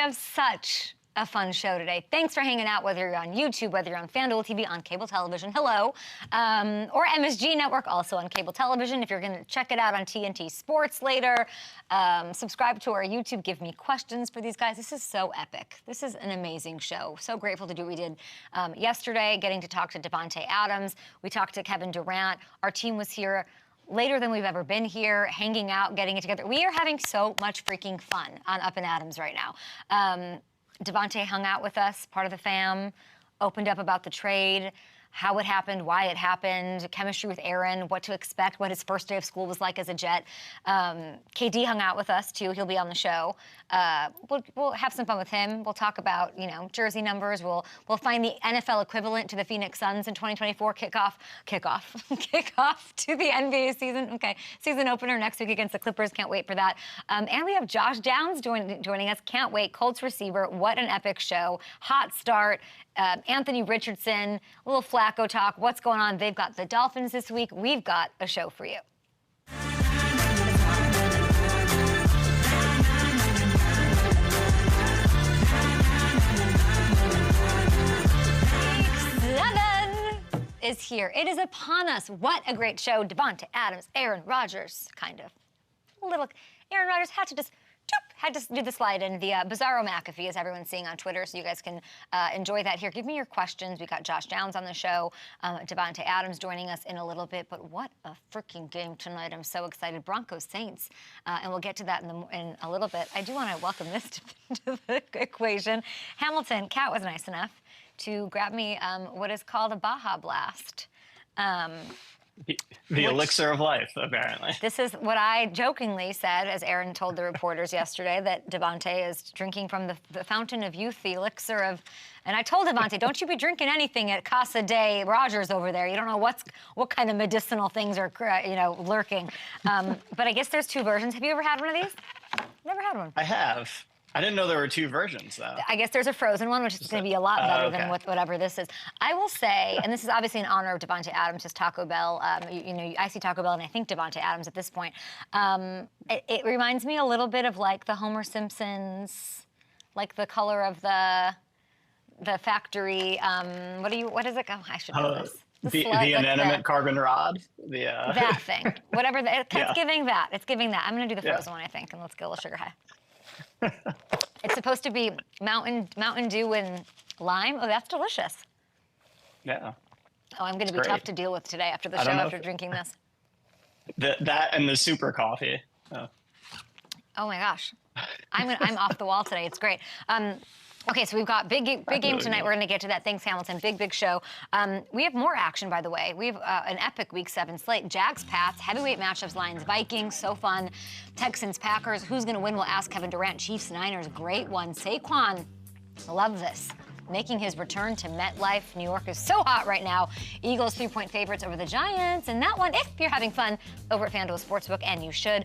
have such a fun show today. Thanks for hanging out, whether you're on YouTube, whether you're on FanDuel TV, on cable television, hello, or MSG Network, also on cable television. If you're going to check it out on TNT Sports later, subscribe to our YouTube, give me questions for these guys. This is so epic. This is an amazing show. So grateful to do what we did yesterday, getting to talk to Davante Adams. We talked to Kevin Durant. Our team was here later than we've ever been here, hanging out, getting it together. We are having so much freaking fun on Up and Adams right now. Davante hung out with us, part of the fam, opened up about the trade, how it happened, why it happened, chemistry with Aaron, what to expect, what his first day of school was like as a Jet. KD hung out with us, too. He'll be on the show. We'll have some fun with him. We'll talk about, jersey numbers. We'll find the NFL equivalent to the Phoenix Suns in 2024 kickoff to the NBA season. Okay, season opener next week against the Clippers. Can't wait for that. And we have Josh Downs joining us. Can't wait. Colts receiver. What an epic show. Hot start. Anthony Richardson, a little Flacco talk. What's going on? They've got the Dolphins this week. We've got a show for you. Is here. It is upon us. What a great show. Davante Adams, Aaron Rodgers, kind of. A little Aaron Rodgers had to do the slide in the Bizarro McAfee, as everyone's seeing on Twitter, so you guys can enjoy that here. Give me your questions. We got Josh Downs on the show, Davante Adams joining us in a little bit, but what a freaking game tonight. I'm so excited. Broncos Saints, and we'll get to that in a little bit. I do want to welcome this to the equation. Hamilton, Kat was nice enough to grab me what is called a Baja Blast. The elixir of life, apparently. This is what I jokingly said, as Aaron told the reporters yesterday, that Davante is drinking from the fountain of youth, the elixir of... And I told Davante, don't you be drinking anything at Casa de Rogers over there. You don't know what kind of medicinal things are, lurking. But I guess there's two versions. Have you ever had one of these? Never had one. I have. I didn't know there were two versions, though. I guess there's a frozen one, which is going to be a lot better than whatever this is. I will say, and this is obviously in honor of Davante Adams, his Taco Bell. I see Taco Bell, and I think Davante Adams at this point. It reminds me a little bit of like the Homer Simpsons, like the color of the factory. What is it? Oh, I should know this. The inanimate carbon rod. That thing. Whatever. It's giving that. It's giving that. I'm going to do the frozen one, I think, and let's get a little sugar high. It's supposed to be Mountain Dew and lime. Oh, that's delicious. Yeah. Oh, I'm going to be tough to deal with today after the show, after drinking this. That and the super coffee. Oh my gosh. I'm off the wall today. It's great. Okay, so we've got big game tonight. We're going to get to that. Thanks, Hamilton. Big show. We have more action, by the way. We have an epic Week 7 slate. Jags, Pats, heavyweight matchups, Lions, Vikings. So fun. Texans, Packers. Who's going to win? We'll ask Kevin Durant. Chiefs, Niners. Great one. Saquon. Love this. Making his return to Metlife. New York is so hot right now. Eagles 3-point favorites over the Giants. And that one, if you're having fun, over at FanDuel Sportsbook, and you should.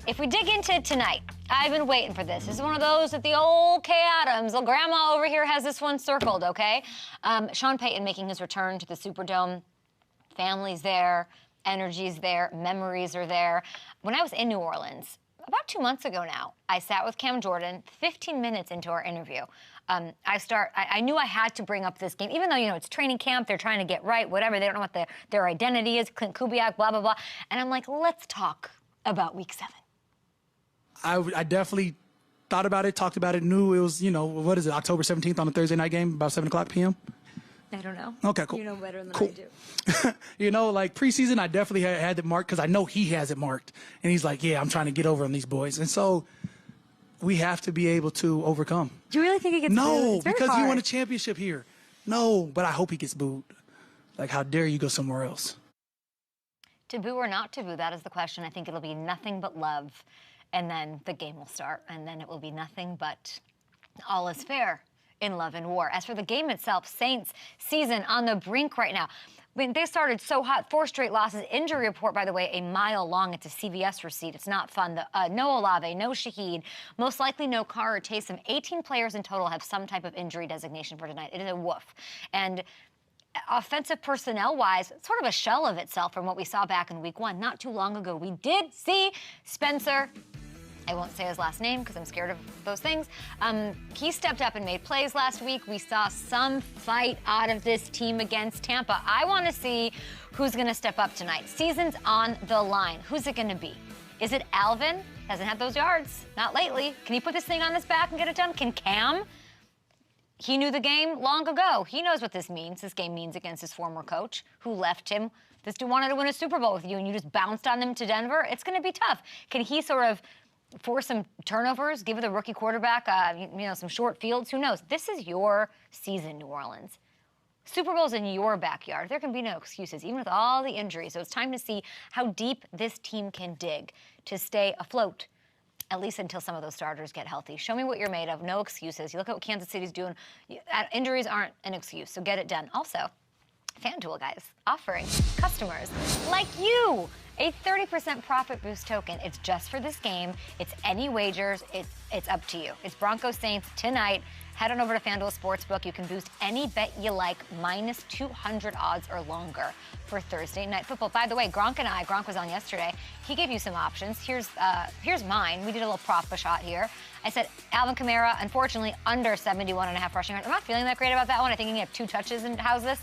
If we dig into tonight, I've been waiting for this. This is one of those that the old Kay Adams, little grandma over here, has this one circled, okay? Sean Payton making his return to the Superdome. Family's there, energy's there, memories are there. When I was in New Orleans, about 2 months ago now, I sat with Cam Jordan 15 minutes into our interview. I knew I had to bring up this game, even though, it's training camp, they're trying to get right, whatever, they don't know what their identity is, Clint Kubiak, blah, blah, blah. And I'm like, let's talk about Week 7. I definitely thought about it, talked about it, knew it was, what is it, October 17th on a Thursday night game, about 7 o'clock p.m.? I don't know. Okay, cool. You know better than I do. Like preseason, I definitely had it marked because I know he has it marked. And he's like, yeah, I'm trying to get over on these boys. And so we have to be able to overcome. Do you really think he gets booed? No, because you won a championship here. No, but I hope he gets booed. Like, how dare you go somewhere else? To boo or not to boo, that is the question. I think it'll be nothing but love. And then the game will start. And then it will be nothing but all is fair in love and war. As for the game itself, Saints season on the brink right now. I mean, they started so hot, 4 straight losses. Injury report, by the way, a mile long. It's a CVS receipt. It's not fun. No Olave, no Shaheed, most likely no Carr or Taysom. 18 players in total have some type of injury designation for tonight. It is a woof. And offensive personnel-wise, sort of a shell of itself from what we saw back in Week 1. Not too long ago, we did see Spencer I won't say his last name because I'm scared of those things. He stepped up and made plays last week. We saw some fight out of this team against Tampa. I want to see who's going to step up tonight. Season's on the line. Who's it going to be? Is it Alvin? Hasn't had those yards. Not lately. Can he put this thing on his back and get it done? Can Cam? He knew the game long ago. He knows what this means. This game means against his former coach who left him. This dude wanted to win a Super Bowl with you, and you just bounced on him to Denver. It's going to be tough. Can he sort of force some turnovers, give the rookie quarterback, some short fields? Who knows? This is your season, New Orleans. Super Bowl's in your backyard. There can be no excuses, even with all the injuries. So it's time to see how deep this team can dig to stay afloat, at least until some of those starters get healthy. Show me what you're made of. No excuses. You look at what Kansas City's doing. Injuries aren't an excuse, so get it done. Also, FanDuel, guys, offering customers like you a 30% profit boost token. It's just for this game. It's any wagers. It's up to you. It's Broncos Saints tonight. Head on over to FanDuel Sportsbook. You can boost any bet you like, minus 200 odds or longer for Thursday Night Football. By the way, Gronk was on yesterday. He gave you some options. Here's mine. We did a little prop shot here. I said Alvin Kamara, unfortunately, under 71.5 rushing yards. I'm not feeling that great about that one. I think he can have 2 touches in houses.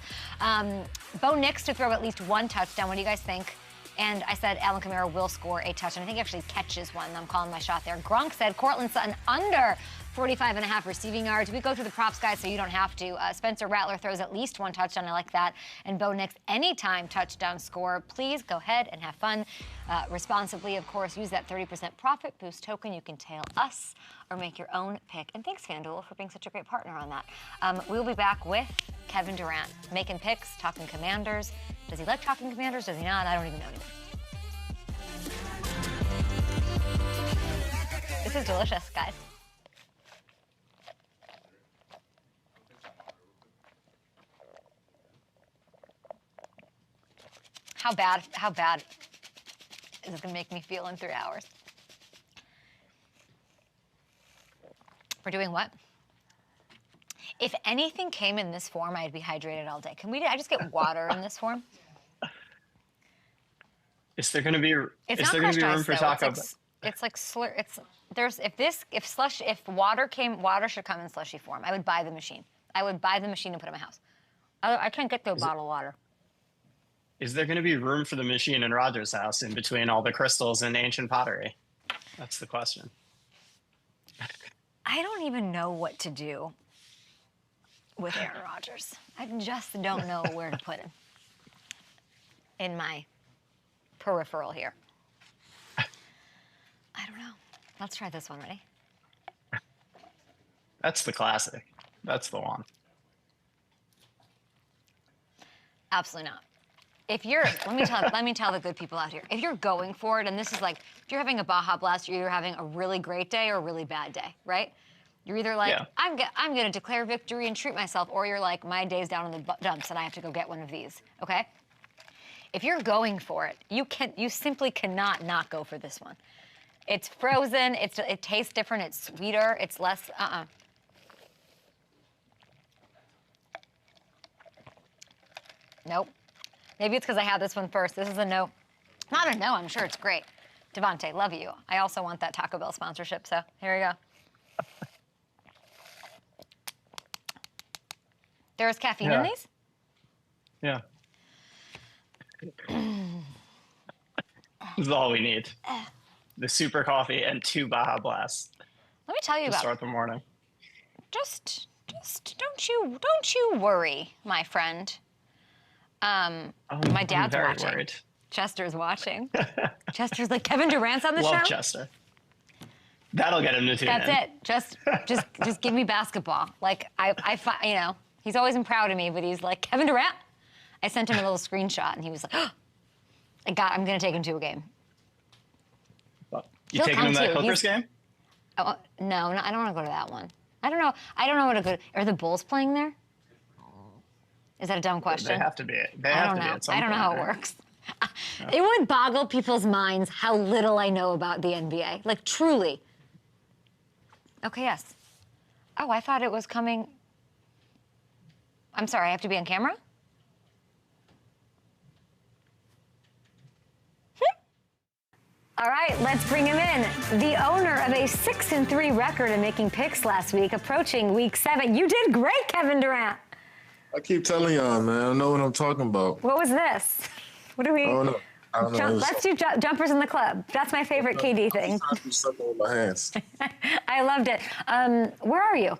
Bo Nix to throw at least 1 touchdown. What do you guys think? And I said Alvin Kamara will score a touchdown. I think he actually catches one. I'm calling my shot there. Gronk said Cortland Sutton under 45.5 receiving yards. We go through the props, guys, so you don't have to. Spencer Rattler throws at least 1 touchdown. I like that. And Bo Nix, anytime touchdown score. Please go ahead and have fun responsibly. Of course, use that 30% profit boost token. You can tail us or make your own pick. And thanks, FanDuel, for being such a great partner on that. We'll be back with Kevin Durant, making picks, talking Commanders. Does he like talking Commanders? Does he not? I don't even know anymore. This is delicious, guys. How bad is this gonna make me feel in 3 hours? We're doing what? If anything came in this form, I'd be hydrated all day. I just get water in this form? Is there going to be room for taco? It's like slur. If water should come in slushy form. I would buy the machine. I would buy the machine and put it in my house. I can't get through a bottle of water. Is there going to be room for the machine in Roger's house in between all the crystals and ancient pottery? That's the question. I don't even know what to do with Aaron Rodgers. I just don't know where to put him in my peripheral here. I don't know. Let's try this one. Ready? That's the classic. That's the one. Absolutely not. Let me tell the good people out here. If you're going for it, and this is like, if you're having a Baja Blast, you're either having a really great day or a really bad day, right? You're either like, yeah, I'm going to declare victory and treat myself, or you're like, my day's down in the dumps and I have to go get one of these, okay? If you're going for it, you simply cannot not go for this one. It's frozen. It tastes different. It's sweeter. It's less. Nope. Maybe it's because I had this one first. This is a no. Not a no. I'm sure it's great. Davante, love you. I also want that Taco Bell sponsorship. So here we go. There's caffeine in these? Yeah. This is all we need. The super coffee and 2 Baja Blasts. Let me tell you about. Start the morning. Just don't you worry, my friend. My dad's watching. Worried. Chester's watching. Chester's like, Kevin Durant's on the show? Love Chester. That'll get him to tune in. That's it. Just give me basketball. Like he's always been proud of me, but he's like, Kevin Durant? I sent him a little screenshot and he was like, oh, I'm gonna take him to a game. You taking him to that Clippers game? Oh, no, I don't want to go to that one. I don't know what to go to. Are the Bulls playing there? Is that a dumb question? They have to be. I don't know how it works. It would boggle people's minds how little I know about the NBA. Like, truly. Okay, yes. Oh, I thought it was coming. I'm sorry, I have to be on camera? All right, let's bring him in. The owner of a 6-3 record and making picks last week, approaching week 7. You did great, Kevin Durant. I keep telling y'all, man. I know what I'm talking about. What was this? What do we? I don't know. Let's do jumpers in the club. That's my favorite KD thing. I do something with my hands. I loved it. Where are you?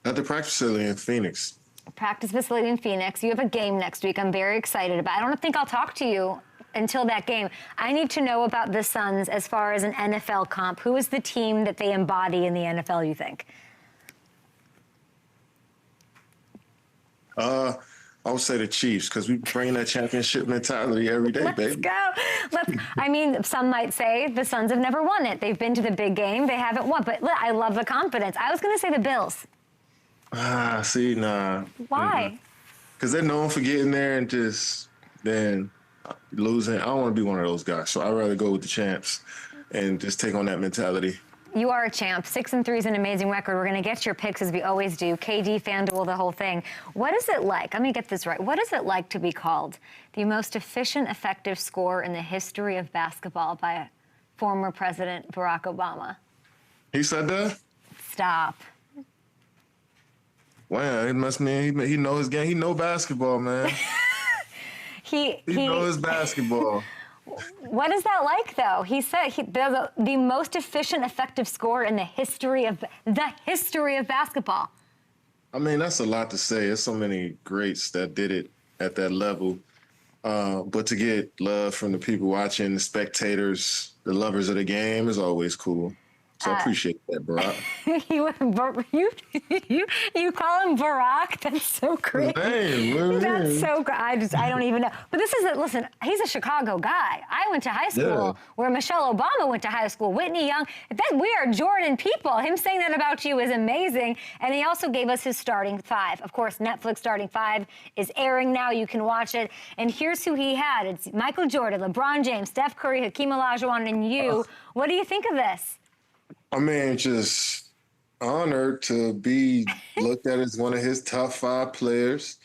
At the practice facility in Phoenix. Practice facility in Phoenix. You have a game next week. I'm very excited about. I don't think I'll talk to you until that game. I need to know about the Suns as far as an NFL comp. Who is the team that they embody in the NFL, you think? I would say the Chiefs, because we bring that championship mentality every day, baby. Let's go. I mean, some might say the Suns have never won it. They've been to the big game. They haven't won. But I love the confidence. I was going to say the Bills. See, nah. Why? Because they're known for getting there and just then losing. I don't want to be one of those guys. So I'd rather go with the champs and just take on that mentality. You are a champ. 6-3 is an amazing record. We're going to get to your picks as we always do. KD, FanDuel, the whole thing. What is it like? Let me get this right. What is it like to be called the most efficient, effective scorer in the history of basketball by former President Barack Obama? He said that? Stop. Wow, it must mean he knows his game. He know basketball, man. He knows basketball. What is that like, though? He said the most efficient, effective scorer in the history of basketball. I mean, that's a lot to say. There's so many greats that did it at that level. But to get love from the people watching, the spectators, the lovers of the game is always cool. So I appreciate that, Barack. you call him Barack? That's so crazy. That's so great. I don't even know. But this is listen, he's a Chicago guy. I went to high school where Michelle Obama went to high school, Whitney Young. We are Jordan people. Him saying that about you is amazing. And he also gave us his starting 5. Of course, Netflix starting 5 is airing now. You can watch it. And here's who he had. It's Michael Jordan, LeBron James, Steph Curry, Hakeem Olajuwon, and you. What do you think of this? I mean, just honored to be looked at as one of his top 5 players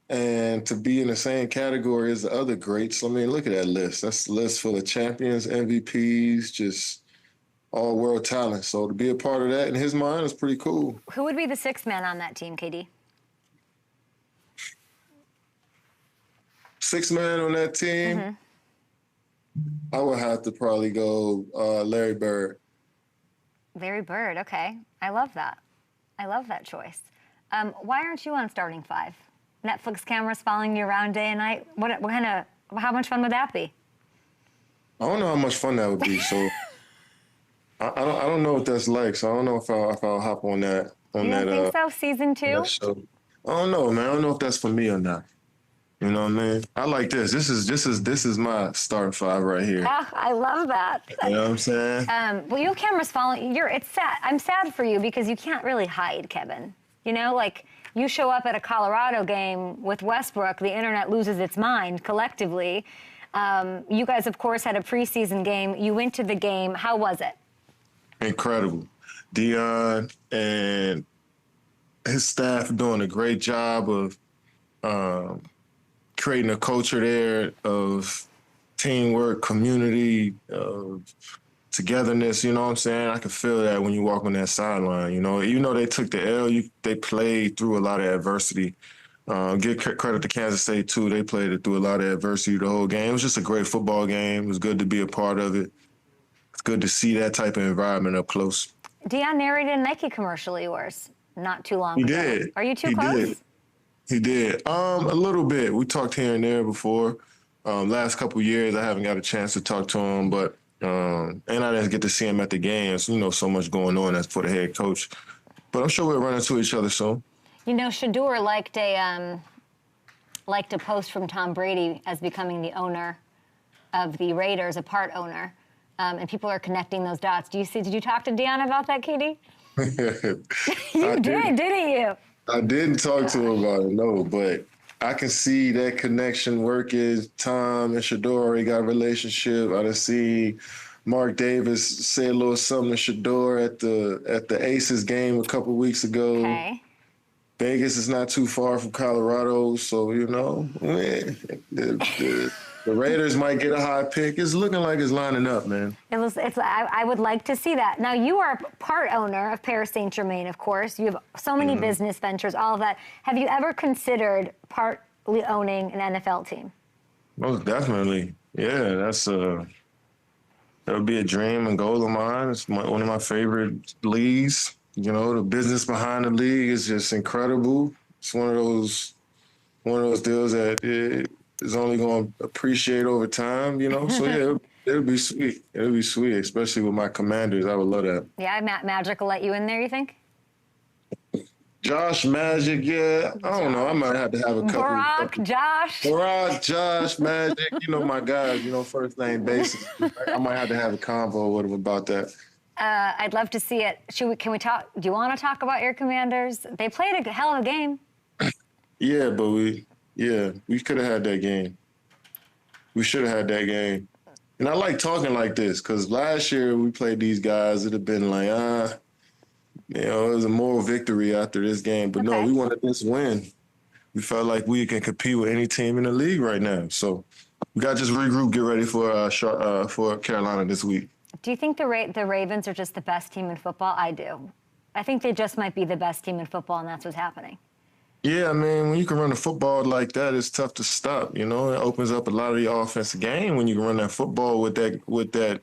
and to be in the same category as the other greats. I mean, look at that list. That's a list full of champions, MVPs, just all world talent. So to be a part of that in his mind is pretty cool. Who would be the 6th man on that team, KD? 6th man on that team? Mm-hmm. I would have to probably go Larry Bird. Larry Bird, okay. I love that. I love that choice. Why aren't you on starting 5? Netflix cameras following you around day and night? How much fun would that be? I don't know how much fun that would be, so I don't know what that's like, so I don't know if I'll hop on that. You don't think so? Season 2? I don't know, man. I don't know if that's for me or not. You know what I mean? I like this. This is my starting 5 right here. Oh, I love that. You know what I'm saying? Well, your camera's following. It's sad. I'm sad for you because you can't really hide, Kevin. You know, like you show up at a Colorado game with Westbrook, the internet loses its mind collectively. You guys, of course, had a preseason game. You went to the game. How was it? Incredible. Dion and his staff are doing a great job of creating a culture there of teamwork, community, togetherness, you know what I'm saying? I can feel that when you walk on that sideline, you know. Even though they took the L, they played through a lot of adversity. Give credit to Kansas State, too. They played through a lot of adversity the whole game. It was just a great football game. It was good to be a part of it. It's good to see that type of environment up close. Dion narrated a Nike commercial of yours not too long ago. He did. Are you too close? He did. A little bit. We talked here and there before. Last couple years, I haven't got a chance to talk to him, but and I didn't get to see him at the games. You know, so much going on as for the head coach. But I'm sure we'll run into each other soon. You know, Shador liked a post from Tom Brady as becoming the owner of the Raiders, a part owner, and people are connecting those dots. Did you talk to Dion about that, Katie? You didn't you? I didn't talk to him about it, no, but I can see that connection working. Tom and Shador already got a relationship. I just see Mark Davis say a little something to Shador at the Aces game a couple weeks ago. Okay. Vegas is not too far from Colorado, so, you know, The Raiders might get a high pick. It's looking like it's lining up, man. I would like to see that. Now, you are part owner of Paris Saint-Germain, of course. You have so many business ventures, all of that. Have you ever considered partly owning an NFL team? Most definitely. Yeah, that would be a dream and goal of mine. It's one of my favorite leagues. You know, the business behind the league is just incredible. It's one of those deals that is only going to appreciate over time, you know? So, yeah, it'll be sweet. It'll be sweet, especially with my Commanders. I would love that. Yeah, Magic will let you in there, you think? Josh Magic, yeah. I don't know. I might have to have a couple. Barack, Josh Magic, you know, my guys, you know, first name basis. I might have to have a convo with him about that. I'd love to see it. Can we talk? Do you want to talk about your Commanders? They played a hell of a game. Yeah, but we could have had that game. We should have had that game. And I like talking like this because last year we played these guys. It'd have been like, you know, it was a moral victory after this game. But no, we wanted this win. We felt like we can compete with any team in the league right now. So we got to just regroup, get ready for Carolina this week. Do you think the Ravens are just the best team in football? I do. I think they just might be the best team in football, and that's what's happening. Yeah, I mean, when you can run the football like that, it's tough to stop. You know, it opens up a lot of the offensive game when you can run that football with that.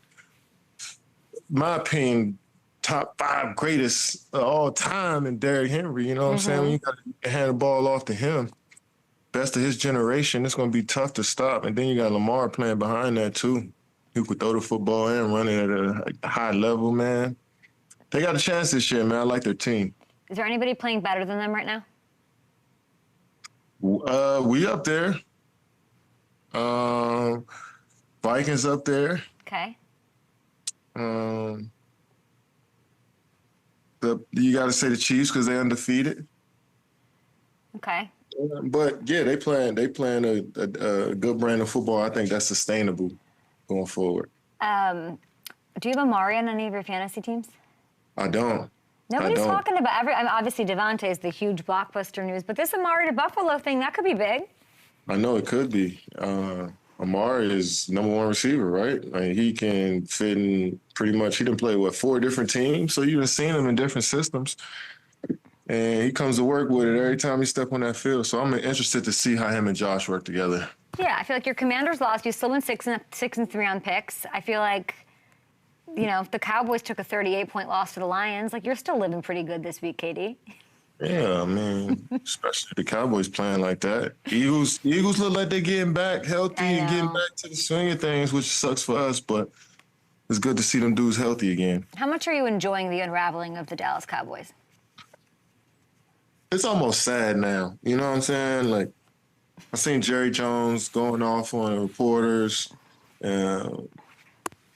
My opinion, top 5 greatest of all time in Derrick Henry. You know what I'm saying? When you got to hand the ball off to him, best of his generation, it's going to be tough to stop. And then you got Lamar playing behind that too, who could throw the football and run it at a high level. Man, they got a chance this year, man. I like their team. Is there anybody playing better than them right now? We up there. Vikings up there. Okay. You got to say the Chiefs because they're undefeated. Okay. But yeah, they playing a good brand of football. I think that's sustainable going forward. Do you have Amari on any of your fantasy teams? I don't. Nobody's talking about obviously Davante is the huge blockbuster news, but this Amari to Buffalo thing, that could be big. I know it could be. Amari is number 1 receiver, right? I mean, he can fit in pretty much. He done play 4 different teams, so you've seen him in different systems. And he comes to work with it every time he step on that field. So I'm interested to see how him and Josh work together. Yeah, I feel like your Commanders lost. You still went 6-3 on picks. I feel like, you know, if the Cowboys took a 38-point loss to the Lions, like, you're still living pretty good this week, KD. Yeah, I mean, especially the Cowboys playing like that. Eagles look like they're getting back healthy and getting back to the swing of things, which sucks for us, but it's good to see them dudes healthy again. How much are you enjoying the unraveling of the Dallas Cowboys? It's almost sad now. You know what I'm saying? Like, I seen Jerry Jones going off on reporters,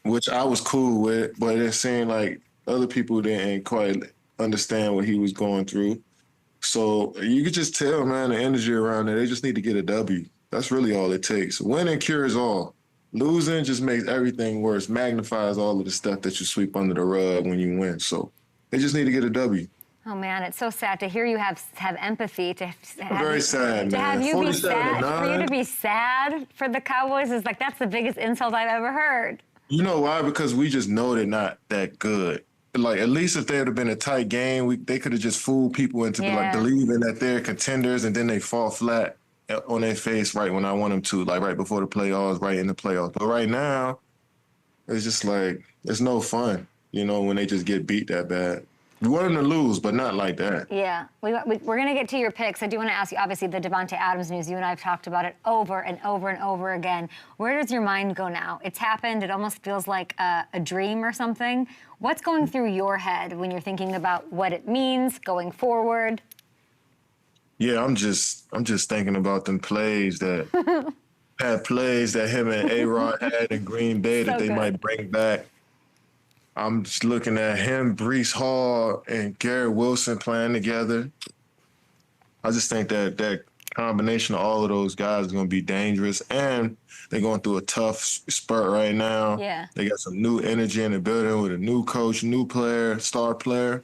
which I was cool with, but it seemed like other people didn't quite understand what he was going through. So you could just tell, man, the energy around there, they just need to get a W. That's really all it takes. Winning cures all. Losing just makes everything worse, magnifies all of the stuff that you sweep under the rug when you win. So they just need to get a W. Oh, man, it's so sad to hear you have empathy. Very sad, man. To have you be sad, for you to be sad for the Cowboys is like, that's the biggest insult I've ever heard. You know why? Because we just know they're not that good. Like, at least if they would have been a tight game, they could have just fooled people into believing that they're contenders, and then they fall flat on their face right when I want them to, like right before the playoffs, right in the playoffs. But right now, it's just like, it's no fun, you know, when they just get beat that bad. We want them to lose, but not like that. Yeah. We're going to get to your picks. I do want to ask you, obviously, the Davante Adams news. You and I have talked about it over and over and over again. Where does your mind go now? It's happened. It almost feels like a dream or something. What's going through your head when you're thinking about what it means going forward? Yeah, I'm just thinking about them plays that him and A-Rod had in Green Bay that they might bring back. I'm just looking at him, Breece Hall, and Garrett Wilson playing together. I just think that combination of all of those guys is going to be dangerous. And they're going through a tough spurt right now. Yeah. They got some new energy in the building with a new coach, new player, star player.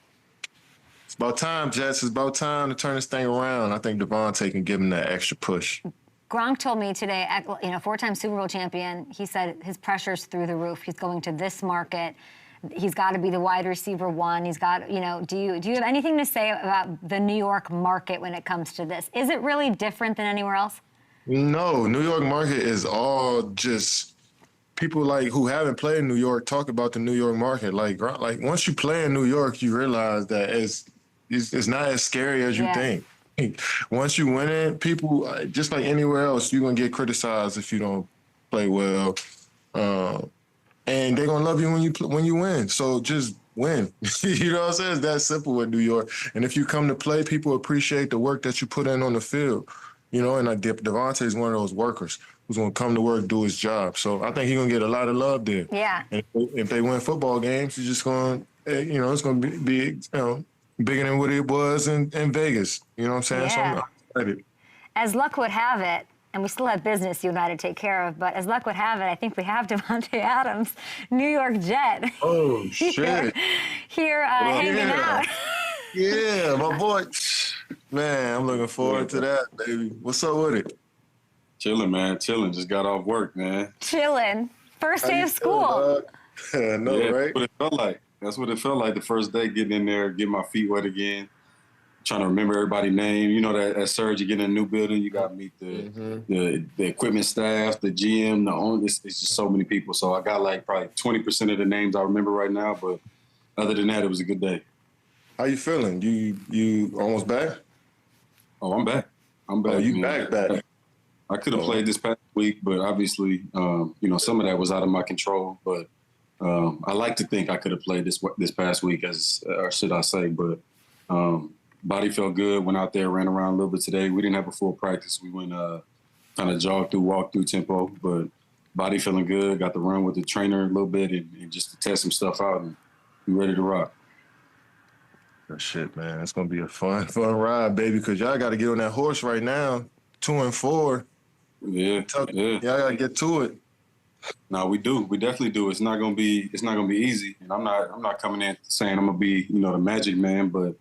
It's about time, Jets. It's about time to turn this thing around. I think Davante can give him that extra push. Gronk told me today, four-time Super Bowl champion, he said his pressure's through the roof. He's going to this market. He's got to be the wide receiver one. He's got, do you have anything to say about the New York market when it comes to this? Is it really different than anywhere else? No, New York market is all just people like who haven't played in New York talk about the New York market. Like once you play in New York, you realize that it's not as scary as you think. Once you win it, people, just like anywhere else, you're going to get criticized if you don't play well. And they're going to love you when you win. So just win. You know what I'm saying? It's that simple with New York. And if you come to play, people appreciate the work that you put in on the field. And like Davante is one of those workers who's going to come to work, do his job. So I think he's going to get a lot of love there. Yeah. And if they win football games, it's just going to, it's going to be bigger than what it was in Vegas. You know what I'm saying? Yeah. So I'm excited. As luck would have it, and we still have business you and I to take care of, but as luck would have it, I think we have Davante Adams, New York Jet. Oh, shit. here hanging out. Yeah, my boy. Man, I'm looking forward to that, baby. What's up with it? Chilling, man. Chilling. Just got off work, man. Chilling. First day of school. I know, right? That's what it felt like. That's what it felt like the first day, getting in there, getting my feet wet again, trying to remember everybody's name. You know that surge, you get in a new building, you got to meet the equipment staff, the GM, the owner. It's just so many people. So I got like probably 20% of the names I remember right now. But other than that, it was a good day. How you feeling? You almost back? Oh, I'm back. I'm back. Oh, you back. I could have played this past week, but obviously, some of that was out of my control. But I like to think I could have played this past week, or should I say? But body felt good. Went out there, ran around a little bit today. We didn't have a full practice. We went kind of walk through tempo, but body feeling good. Got to run with the trainer a little bit and just to test some stuff out and be ready to rock. That shit, man. It's gonna be a fun ride, baby. Because y'all got to get on that horse right now. 2-4. Yeah. Y'all got to get to it. No, we do. We definitely do. It's not gonna be easy. And I'm not coming in saying I'm gonna be, the magic man, but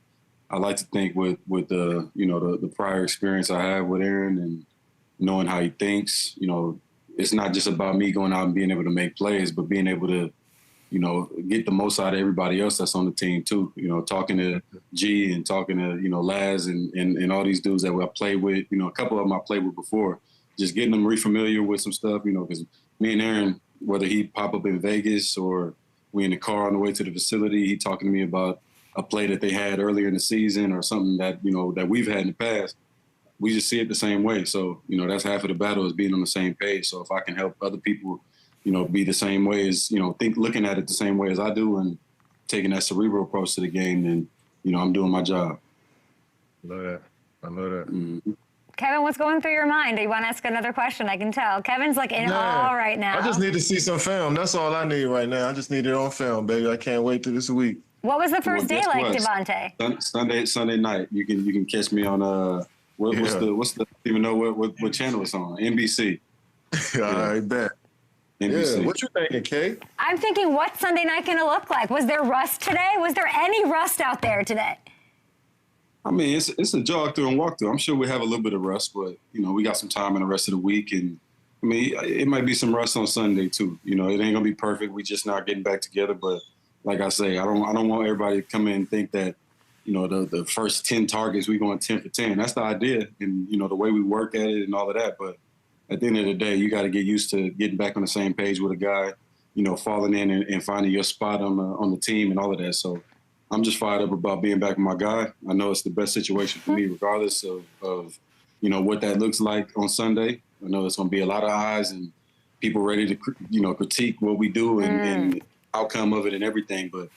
I like to think with the the prior experience I have with Aaron and knowing how he thinks, it's not just about me going out and being able to make plays, but being able to, get the most out of everybody else that's on the team too. Talking to G and talking to, Laz and all these dudes that I played with, a couple of them I played with before, just getting them re-familiar with some stuff, because me and Aaron, whether he pop up in Vegas or we in the car on the way to the facility, he talking to me about a play that they had earlier in the season or something that, that we've had in the past. We just see it the same way. So, that's half of the battle is being on the same page. So if I can help other people, be the same way as, looking at it the same way as I do and taking that cerebral approach to the game, then, I'm doing my job. I love that. Mm-hmm. Kevin, what's going through your mind? Do you want to ask another question? I can tell. Kevin's like in awe right now. I just need to see some film. That's all I need right now. I just need it on film, baby. I can't wait till this week. What was the first day like, Davante? Sunday night. You can catch me on what's the even know what channel it's on? NBC. All right, bet. NBC. Yeah. What you thinking, Kate? I'm thinking, what's Sunday night going to look like? Was there rust today? Was there any rust out there today? I mean, it's a jog through and walk through. I'm sure we have a little bit of rust, but we got some time in the rest of the week, and I mean, it might be some rust on Sunday too. It ain't gonna be perfect. We just not getting back together, but like I say, I don't want everybody to come in and think that the first 10 targets we going 10 for 10. That's the idea, and the way we work at it and all of that. But at the end of the day, you got to get used to getting back on the same page with a guy, falling in and finding your spot on the team and all of that. So I'm just fired up about being back with my guy. I know it's the best situation for me, regardless of what that looks like on Sunday. I know it's going to be a lot of eyes and people ready to, critique what we do and outcome of it and everything. But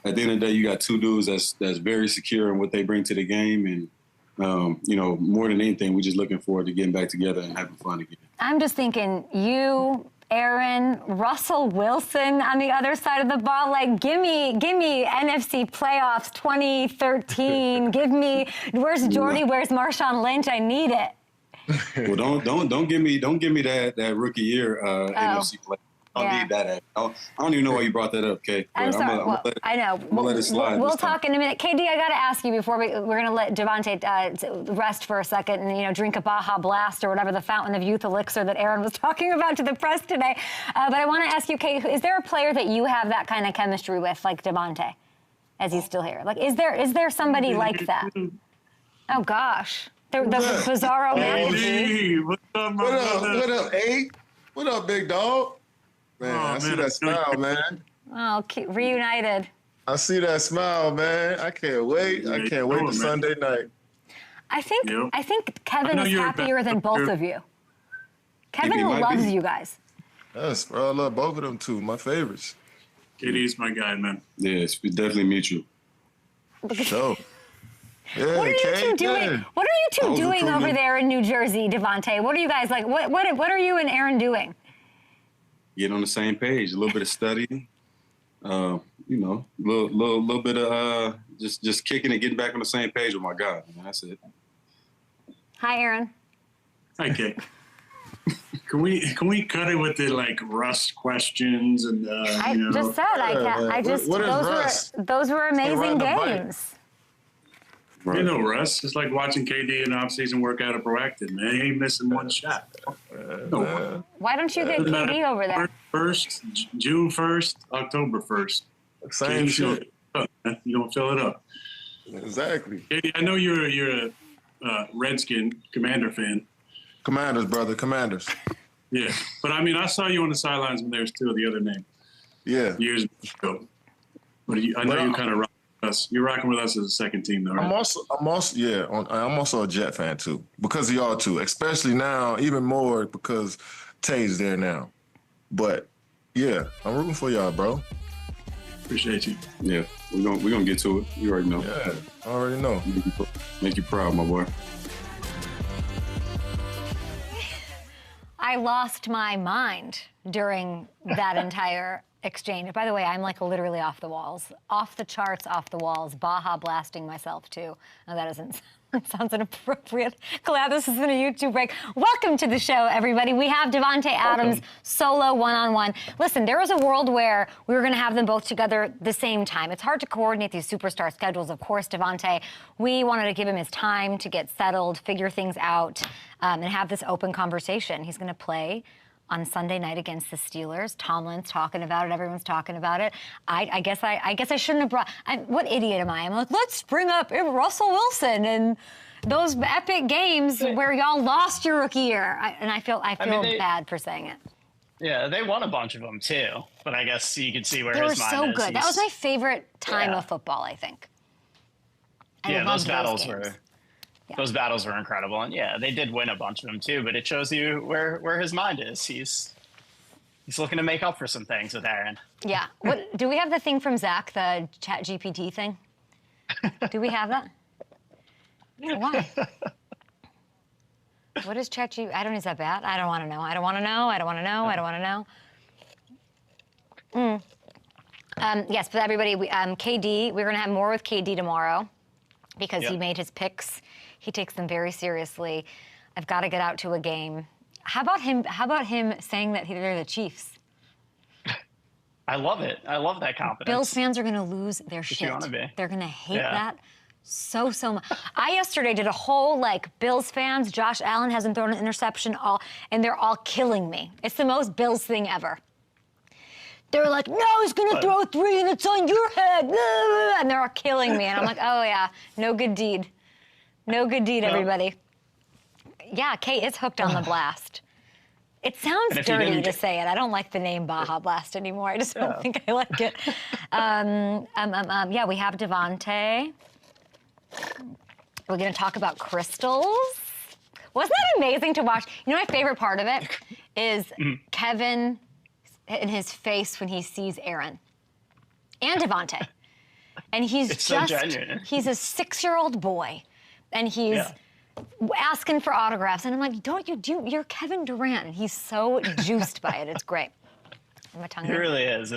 at the end of the day, you got two dudes that's very secure in what they bring to the game. And, more than anything, we're just looking forward to getting back together and having fun again. I'm just thinking you, Aaron, Russell Wilson on the other side of the ball. Like, give me NFC playoffs 2013. Give me, where's Jordy? Where's Marshawn Lynch? I need it. Well, don't give me that rookie year NFC play. don't need that. I don't even know why you brought that up, Kay. I'm sorry. I know. I'm gonna let it slide. We'll talk in a minute. KD, I got to ask you before we're going to let Davante rest for a second and drink a Baja Blast or whatever the fountain of youth elixir that Aaron was talking about to the press today. But I want to ask you, Kay, is there a player that you have that kind of chemistry with, like Davante, as he's still here? Like, is there somebody like that? Oh gosh, the Bizarro man. What up, A? What up, big dog? Man, I see that smile, man. Oh, reunited. I see that smile, man. I can't wait. I can't wait to Sunday night. I think Kevin is happier than both of you. Kevin loves you guys. Yes, bro. I love both of them too. My favorites. KD's my guy, man. Yes, we definitely mutual. So. Yeah, what are you two doing? What are you two doing over there in New Jersey, Davante? What are you guys like? What are you and Aaron doing? Get on the same page. A little bit of studying. Little bit of just kicking and getting back on the same page with my guy. That's it. Hi, Aaron. Hi, Kay. Can we cut it with the Rust questions and just said I can't. I just those were amazing games. Right. Russ. It's like watching KD in off-season workout at Proactive, man. He ain't missing one shot. Why don't you get KD over there? June 1st, October 1st. Same shit. You don't fill it up. Exactly. KD, I know you're a Redskin Commander fan. Commanders, brother. Commanders. Yeah. But, I saw you on the sidelines when there was two of the other name. Yeah. Years ago. But I know you kind of rock with us. You're rocking with us as a second team, though, right? I'm also a Jet fan, too. Because of y'all, too. Especially now, even more because Tay's there now. But, yeah, I'm rooting for y'all, bro. Appreciate you. Yeah, we're gonna get to it. You already know. Yeah, I already know. Make you proud, my boy. I lost my mind during that entire exchange. By the way, I'm literally off the walls, off the charts, off the walls, Baja blasting myself too. No, that sounds inappropriate. Glad this isn't a YouTube break. Welcome to the show, everybody. We have Davante Adams solo one-on-one. Listen, there was a world where we were going to have them both together the same time. It's hard to coordinate these superstar schedules. Of course, Davante, we wanted to give him his time to get settled, figure things out, and have this open conversation. He's going to play on Sunday night against the Steelers. Tomlin's talking about it. Everyone's talking about it. I guess I shouldn't have brought. What idiot am I? I'm like, let's bring up Russell Wilson and those epic games where y'all lost your rookie year. I feel bad for saying it. Yeah, they won a bunch of them too. But I guess you could see where his mind is. They were so good. That was my favorite time of football, I think. Those battles were. Yeah. Those battles were incredible, and they did win a bunch of them too. But it shows you where his mind is. He's looking to make up for some things with Aaron. Yeah. What do we have the thing from Zach, the Chat GPT thing? Do we have that? Why? What is Chat GPT? Is that bad? I don't want to know. I don't want to know. Yes, but everybody, KD. We're going to have more with KD tomorrow because he made his picks. He takes them very seriously. I've got to get out to a game. How about him saying that they're the Chiefs? I love it. I love that confidence. Bills fans are going to lose their shit. They're going to hate that so much. I yesterday did a whole Bills fans. Josh Allen hasn't thrown an interception and they're all killing me. It's the most Bills thing ever. They're like, no, he's going to throw 3 and it's on your head. And they're all killing me. And I'm like, oh, yeah, no good deed. No good deed, everybody. Yeah, Kate is hooked on the blast. It sounds dirty to say it. I don't like the name Baja Blast anymore. I just don't think I like it. We have Davante. We're going to talk about crystals. Wasn't that amazing to watch? My favorite part of it is Kevin in his face when he sees Aaron and Davante. And he's it's so genuine. He's a 6-year-old boy. And he's asking for autographs. And I'm like, you're Kevin Durant. And he's so juiced by it. It's great. He really is.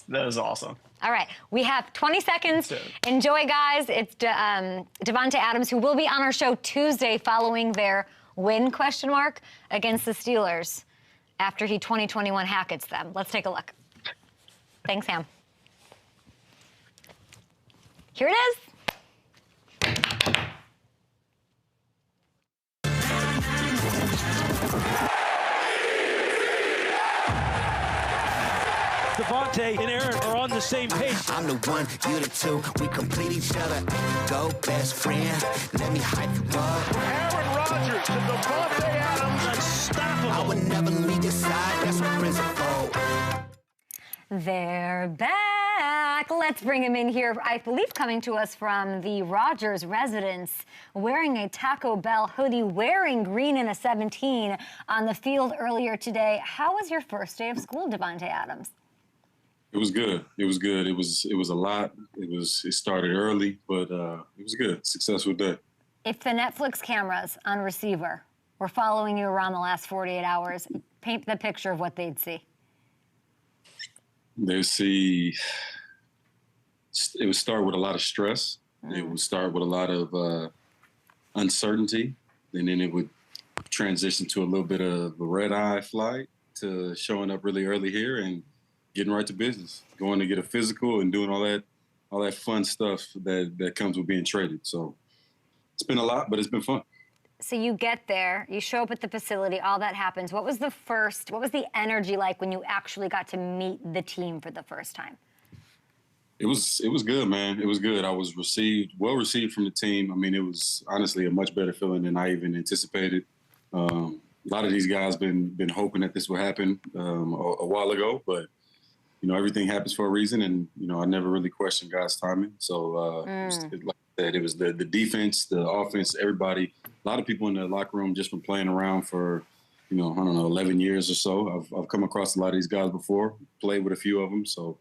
That was awesome. All right. We have 20 seconds. Enjoy, guys. It's Davante Adams, who will be on our show Tuesday following their win, against the Steelers. after he 2021 Hackett's them. Let's take a look. Thanks, Sam. Here it is. Davante and Aaron are on the same page. I'm the one, you the two. We complete each other. Go, best friend. Let me hype you up. Aaron Rodgers to Davante Adams. Unstoppable. I would never leave your side. That's my principle. They're back. Let's bring him in here. I believe coming to us from the Rodgers residence, wearing a Taco Bell hoodie, wearing green and a 17 on the field earlier today. How was your first day of school, Davante Adams? It was good. It was good. It was a lot. It started early, but it was good. Successful day. If the Netflix cameras on receiver were following you around the last 48 hours, paint the picture of what they'd see. They see. It would start with a lot of stress. It would start with a lot of uncertainty, and then it would transition to a little bit of a red-eye flight to showing up really early here and getting right to business, going to get a physical and doing all that fun stuff that comes with being traded. So it's been a lot, but it's been fun. So you get there, you show up at the facility, all that happens. What was the energy like when you actually got to meet the team for the first time? It was good, man. It was good. I was well received from the team. I mean, it was honestly a much better feeling than I even anticipated. A lot of these guys been hoping that this would happen a while ago, but everything happens for a reason, and I never really questioned guys' timing. So, like I said, it was the defense, the offense, everybody. A lot of people in the locker room just from playing around for, 11 years or so. I've come across a lot of these guys before, played with a few of them. So,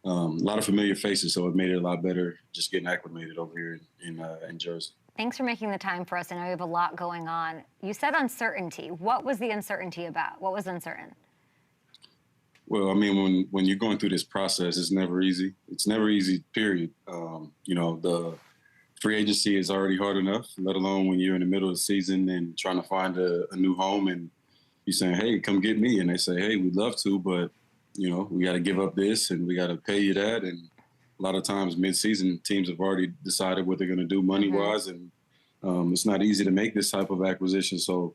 a lot of familiar faces. So it made it a lot better just getting acclimated over here in Jersey. Thanks for making the time for us. I know you have a lot going on. You said uncertainty. What was the uncertainty about? What was uncertain? Well, I mean, when you're going through this process, it's never easy. It's never easy, period. The free agency is already hard enough, let alone when you're in the middle of the season and trying to find a new home and you're saying, hey, come get me. And they say, hey, we'd love to, but, we got to give up this and we got to pay you that. And a lot of times mid-season teams have already decided what they're going to do money-wise. And it's not easy to make this type of acquisition. So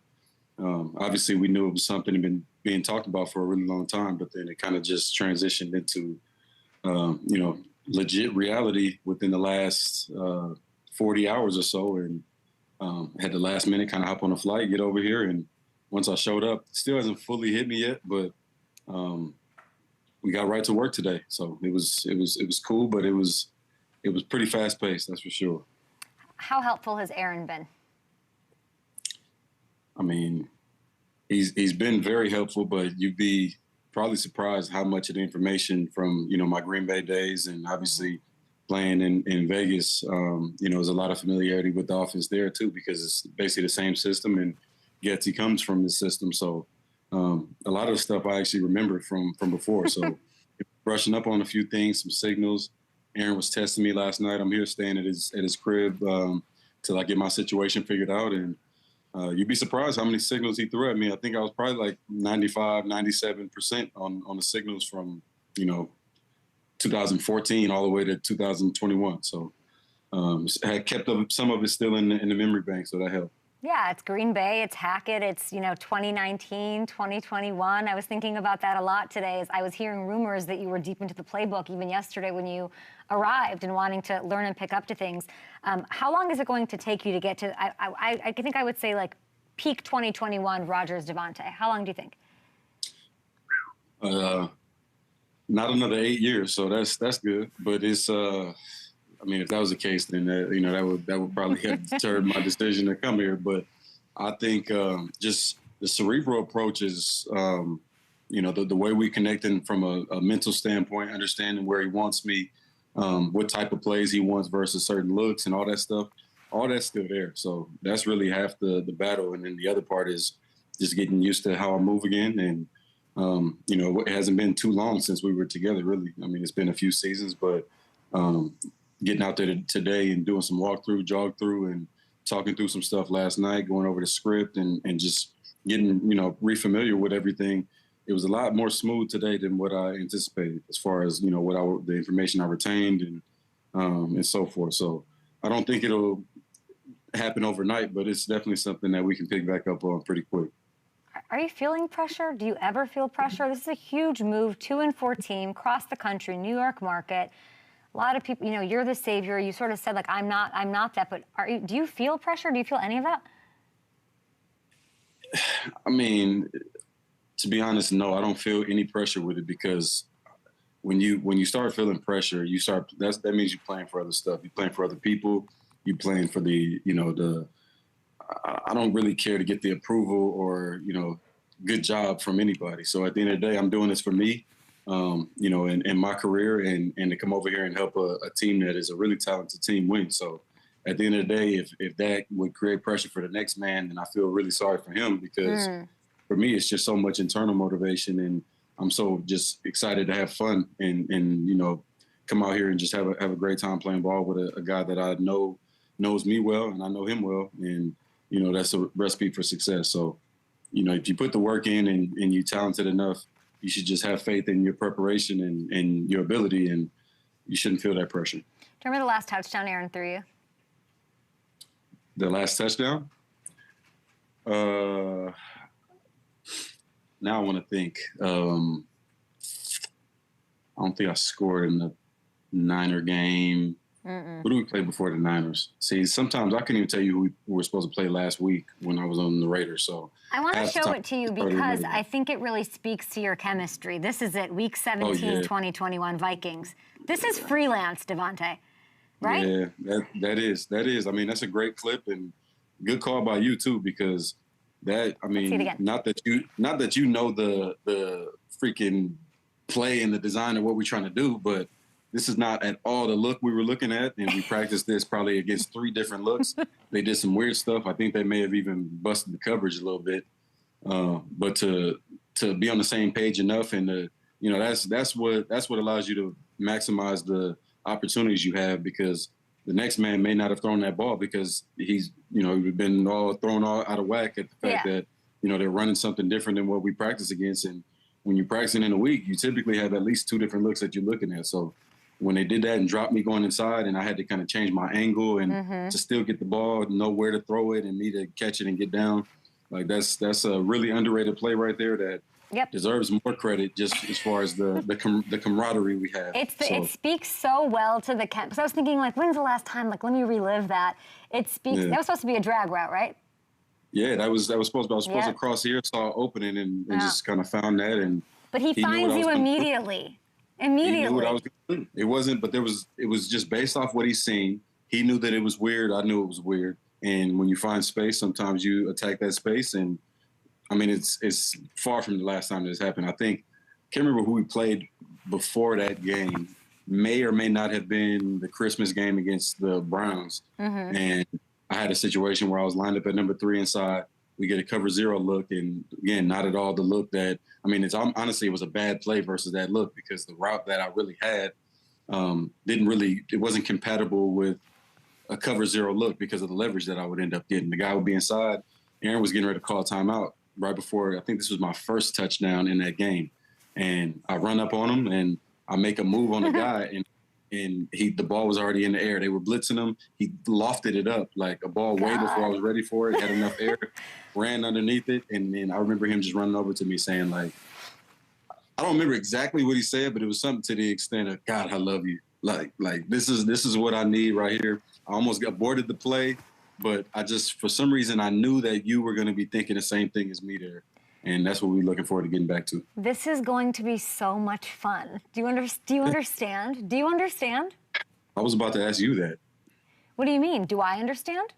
obviously we knew it was something that had been being talked about for a really long time, but then it kind of just transitioned into, legit reality within the last 40 hours or so. And had the last minute kind of hop on a flight, get over here. And once I showed up, it still hasn't fully hit me yet, but we got right to work today. So it was cool, but it was pretty fast paced, that's for sure. How helpful has Aaron been? I mean, he's been very helpful, but you'd be probably surprised how much of the information from, my Green Bay days and obviously playing in Vegas, there's a lot of familiarity with the offense there too, because it's basically the same system and he comes from the system. So a lot of the stuff I actually remember from before. So brushing up on a few things, some signals. Aaron was testing me last night. I'm here staying at his crib till I get my situation figured out. And you'd be surprised how many signals he threw at me. I think I was probably like 95, 97% on the signals from, 2014 all the way to 2021. So I had kept up some of it still in the memory bank, so that helped. Yeah, it's Green Bay, it's Hackett, it's, 2019, 2021. I was thinking about that a lot today as I was hearing rumors that you were deep into the playbook even yesterday when you arrived and wanting to learn and pick up to things. How long is it going to take you to get to, I think I would say like peak 2021 Rodgers Davante? How long do you think? Not another 8 years, so that's good. But it's if that was the case, then that would probably have deterred my decision to come here. But I think just the cerebral approach is, the way we connecting from a mental standpoint, understanding where he wants me, what type of plays he wants versus certain looks and all that stuff. All that's still there. So that's really half the battle, and then the other part is just getting used to how I move again. And it hasn't been too long since we were together, really. I mean, it's been a few seasons, but getting out there today and doing some jog through and talking through some stuff last night, going over the script and just getting, refamiliar with everything it was a lot more smooth today than what I anticipated, as far as the information I retained and so forth. So I don't think it'll happen overnight, but it's definitely something that we can pick back up on pretty quick. Are you feeling pressure? Do you ever feel pressure? This is a huge move, 2-4 team, across the country, New York market. A lot of people, you're the savior. You sort of said, like, I'm not that, but do you feel pressure? Do you feel any of that? I mean, to be honest, no, I don't feel any pressure with it, because when you start feeling pressure, that means you're playing for other stuff. You're playing for other people. You're playing for I don't really care to get the approval or, good job from anybody. So at the end of the day, I'm doing this for me, in my career and to come over here and help a team that is a really talented team win. So at the end of the day, if that would create pressure for the next man, then I feel really sorry for him, because for me, it's just so much internal motivation, and I'm so just excited to have fun and come out here and just have a great time playing ball with a guy that I know knows me well and I know him well, and that's a recipe for success. So if you put the work in and you're talented enough, you should just have faith in your preparation and your ability, and you shouldn't feel that pressure. Do you remember the last touchdown Aaron threw you? The last touchdown? Now I want to think. I don't think I scored in the Niner game. Who do we play before the Niners? See, sometimes I couldn't even tell you who we were supposed to play last week when I was on the Raiders. So I want to show it to you because I think it really speaks to your chemistry. This is it, Week 17, 2021 Vikings. This is freelance, Davante, right? Yeah, that is. I mean, that's a great clip, and good call by you too, because that, I mean, not that you know the freaking play and the design of what we're trying to do, but this is not at all the look we were looking at, and we practiced this probably against 3 different looks. They did some weird stuff. I think they may have even busted the coverage a little bit, but to be on the same page enough, and that's what allows you to maximize the opportunities you have, because the next man may not have thrown that ball because he's been thrown all out of whack at the fact that they're running something different than what we practice against. And when you're practicing in a week, you typically have at least 2 different looks that you're looking at. So when they did that and dropped me going inside, and I had to kind of change my angle and to still get the ball, know where to throw it, and me to catch it and get down, like that's a really underrated play right there that deserves more credit, just as far as the camaraderie we have. It speaks so well to the camp. Because I was thinking, like, when's the last time? Like, let me relive that. It speaks. That was supposed to be a drag route, right? Yeah, I was supposed to cross here, saw an opening, and just kind of found that. But he finds you immediately. He knew what I was going to do. It wasn't, but it was just based off what he's seen. He knew that it was weird. I knew it was weird. And when you find space, sometimes you attack that space. And I mean, it's far from the last time this happened. I can't remember who we played before that game. May or may not have been the Christmas game against the Browns. And I had a situation where I was lined up at number 3 inside. We get a cover 0 look, and again, not at all the look that, I mean, honestly, it was a bad play versus that look, because the route that I really had it wasn't compatible with a cover 0 look because of the leverage that I would end up getting. The guy would be inside. Aaron was getting ready to call timeout right before, I think this was my first touchdown in that game. And I run up on him and I make a move on the guy, and the ball was already in the air. They were blitzing him. He lofted it up like a ball way before I was ready for it. Had enough air, ran underneath it, and then I remember him just running over to me saying, like, I don't remember exactly what he said, but it was something to the extent of, "God, I love you. Like this is what I need right here." I almost aborted the play, but for some reason, I knew that you were going to be thinking the same thing as me there. And that's what we're looking forward to getting back to. This is going to be so much fun. Do you understand? Do you understand? I was about to ask you that. What do you mean? Do I understand?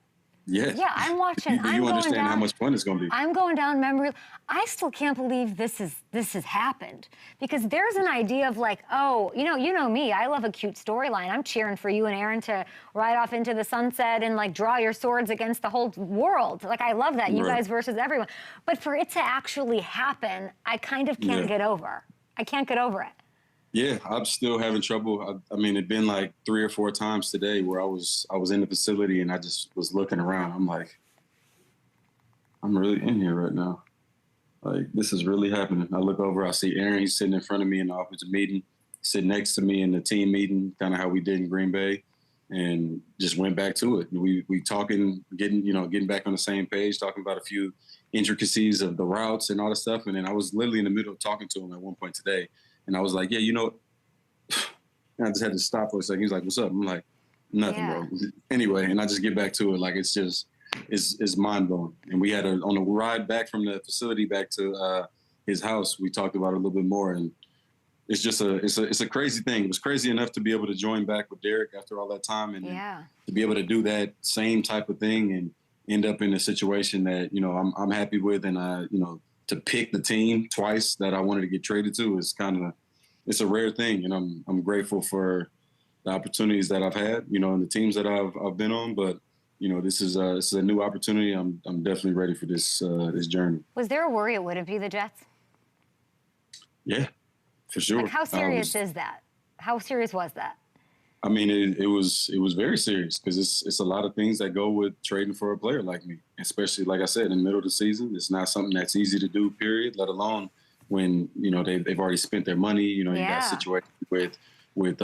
Yes. Yeah, I'm watching. Do you understand how much fun it's going to be? I'm going down memory. I still can't believe this has happened, because there's an idea of, like, oh, you know me. I love a cute storyline. I'm cheering for you and Aaron to ride off into the sunset and, like, draw your swords against the whole world. Like, I love that, you guys versus everyone. But for it to actually happen, I kind of can't get over. I can't get over it. Yeah, I'm still having trouble. I mean, it'd been like 3 or 4 times today where I was in the facility and I just was looking around. I'm like, I'm really in here right now. Like, this is really happening. I look over, I see Aaron. He's sitting in front of me in the offensive meeting, sitting next to me in the team meeting, kind of how we did in Green Bay, and just went back to it. We talking, getting back on the same page, talking about a few intricacies of the routes and all that stuff. And then I was literally in the middle of talking to him at one point today, and I was like, yeah, and I just had to stop for a second. He was like, what's up? I'm like, nothing, bro. Anyway, and I just get back to it. Like, it's just, it's mind blowing. And we had on the ride back from the facility back to his house, we talked about it a little bit more. And it's just it's a crazy thing. It was crazy enough to be able to join back with Derek after all that time, and to be able to do that same type of thing and end up in a situation that, I'm happy with. And to pick the team twice that I wanted to get traded to is it's a rare thing. And I'm grateful for the opportunities that I've had, and the teams that I've been on. But, this is a new opportunity. I'm definitely ready for this journey. Was there a worry it wouldn't be the Jets? Yeah, for sure. Like, how serious is that? How serious was that? I mean, it was very serious, because it's a lot of things that go with trading for a player like me, especially, like I said, in the middle of the season. It's not something that's easy to do, period, let alone when, they've already spent their money. You got situations with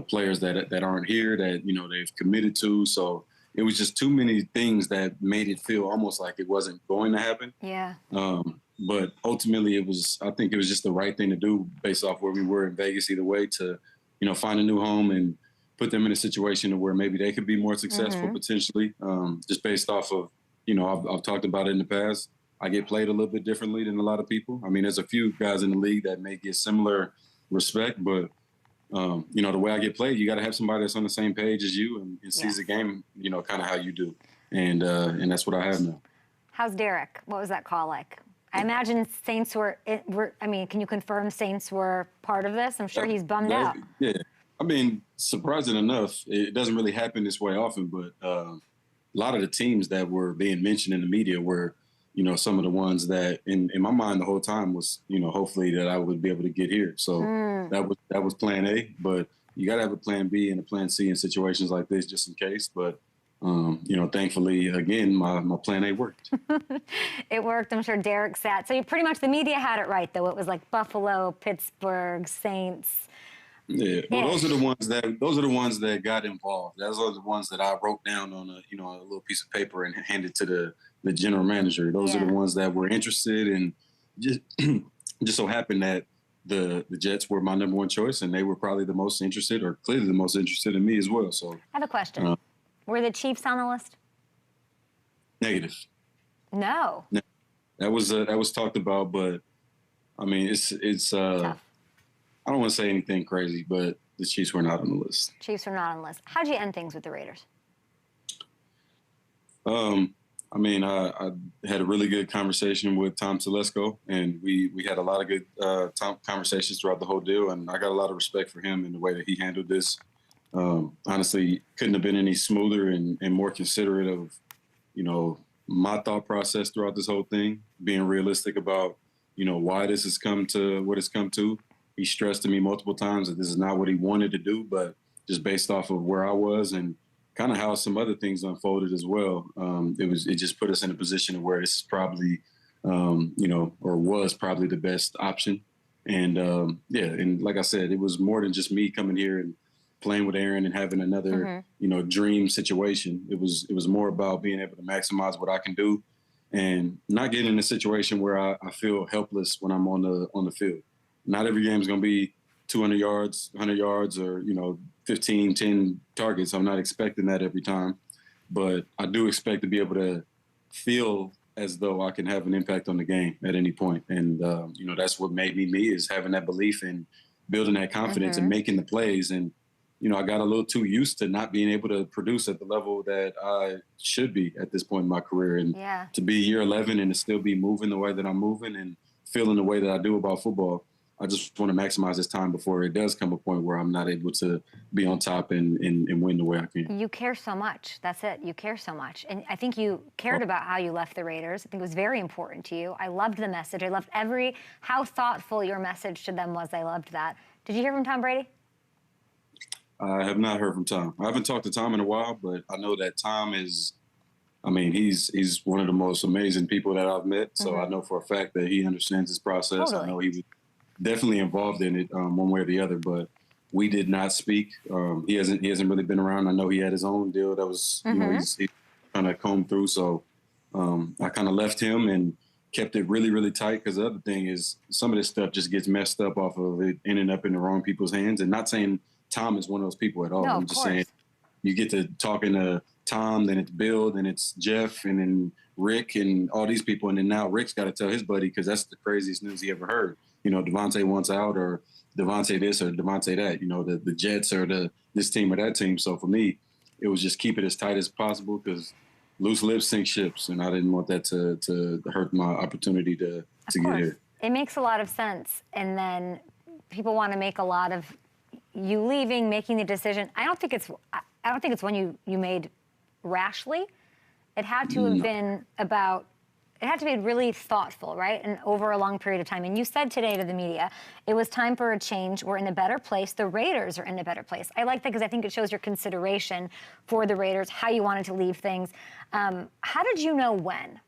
players that aren't here that, they've committed to. So it was just too many things that made it feel almost like it wasn't going to happen. Yeah. But ultimately, I think it was just the right thing to do based off where we were in Vegas either way, to, find a new home and put them in a situation where maybe they could be more successful potentially, just based off of, I've talked about it in the past. I get played a little bit differently than a lot of people. I mean, there's a few guys in the league that may get similar respect, but, the way I get played, you got to have somebody that's on the same page as you and sees the game, kind of how you do. And that's what I have now. How's Derek? What was that call like? I imagine Saints can you confirm Saints were part of this? I'm sure he's bummed out. Yeah. I mean, surprising enough, it doesn't really happen this way often, but a lot of the teams that were being mentioned in the media were, some of the ones that in my mind the whole time was, hopefully that I would be able to get here. So that was plan A, but you got to have a plan B and a plan C in situations like this just in case. But thankfully, again, my plan A worked. It worked. I'm sure Derek sat. So pretty much the media had it right, though. It was like Buffalo, Pittsburgh, Saints. Yeah. Well, those are the ones that got involved. Those are the ones that I wrote down on a little piece of paper and handed to the general manager. Those are the ones that were interested, and just so happened that the Jets were my number one choice, and they were probably the most interested, or clearly the most interested in me as well. So I have a question. Were the Chiefs on the list? Negative. No. That was talked about, but I mean, it's tough. I don't want to say anything crazy, but the Chiefs were not on the list. Chiefs were not on the list. How'd you end things with the Raiders? I mean, I had a really good conversation with Tom Telesco, and we had a lot of good conversations throughout the whole deal, and I got a lot of respect for him and the way that he handled this. Honestly, couldn't have been any smoother and more considerate of, my thought process throughout this whole thing, being realistic about, why this has come to what it's come to. He stressed to me multiple times that this is not what he wanted to do, but just based off of where I was and kind of how some other things unfolded as well. It just put us in a position where this is probably, or was probably the best option. And and like I said, it was more than just me coming here and playing with Aaron and having another, dream situation. It was more about being able to maximize what I can do and not getting in a situation where I feel helpless when I'm on the field. Not every game is going to be 200 yards, 100 yards, or, 15, 10 targets. I'm not expecting that every time, but I do expect to be able to feel as though I can have an impact on the game at any point. And, that's what made me is having that belief and building that confidence and making the plays. And, I got a little too used to not being able to produce at the level that I should be at this point in my career. And to be year 11 and to still be moving the way that I'm moving and feeling the way that I do about football, I just want to maximize this time before it does come a point where I'm not able to be on top and win the way I can. You care so much. That's it. You care so much. And I think you cared about how you left the Raiders. I think it was very important to you. I loved the message. I loved how thoughtful your message to them was. I loved that. Did you hear from Tom Brady? I have not heard from Tom. I haven't talked to Tom in a while, but I know that Tom is I mean, he's one of the most amazing people that I've met. So Mm-hmm. I know for a fact that he understands this process. Totally. I know he was definitely involved in it one way or the other, but we did not speak. He hasn't really been around. I know he had his own deal that was, you know, he's trying to comb through. So I kind of left him and kept it really, really tight. Because the other thing is some of this stuff just gets messed up off of it ending up in the wrong people's hands. And not saying Tom is one of those people at all. No, I'm just saying you get to talking to Tom, then it's Bill, then it's Jeff, and then Rick and all these people. And then now Rick's got to tell his buddy, because that's the craziest news he ever heard. You know, Davante wants out, or Davante this or Davante that, you know, the Jets or this team or that team. So for me, it was just keep it as tight as possible, because loose lips sink ships. And I didn't want that to hurt my opportunity to get here. It makes a lot of sense. And then people want to make a lot of you leaving, making the decision. I don't think it's one you made rashly. It had to have been about, it had to be really thoughtful, right? And over a long period of time. And you said today to the media, it was time for a change. We're in a better place. The Raiders are in a better place. I like that because I think it shows your consideration for the Raiders, how you wanted to leave things. How did you know when?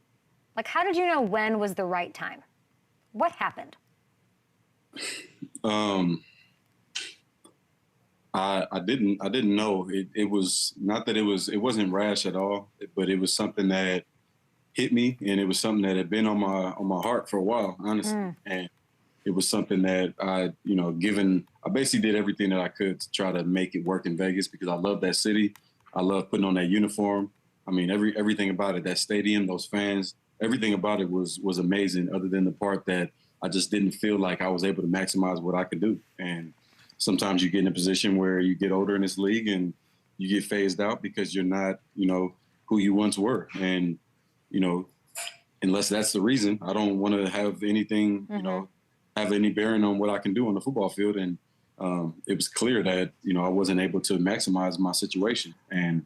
Like, how did you know when was the right time? What happened? I didn't know. It was not that it wasn't rash at all, but it was something that hit me, and it was something that had been on my heart for a while, honestly. And it was something that I basically did everything that I could to try to make it work in Vegas, because I love that city. I love putting on that uniform. I mean, everything about it, that stadium, those fans, everything about it was amazing, other than the part that I just didn't feel like I was able to maximize what I could do. And sometimes you get in a position where you get older in this league and you get phased out because you're not, who you once were. And, unless that's the reason, I don't want to have anything, have any bearing on what I can do on the football field. And it was clear that, I wasn't able to maximize my situation. And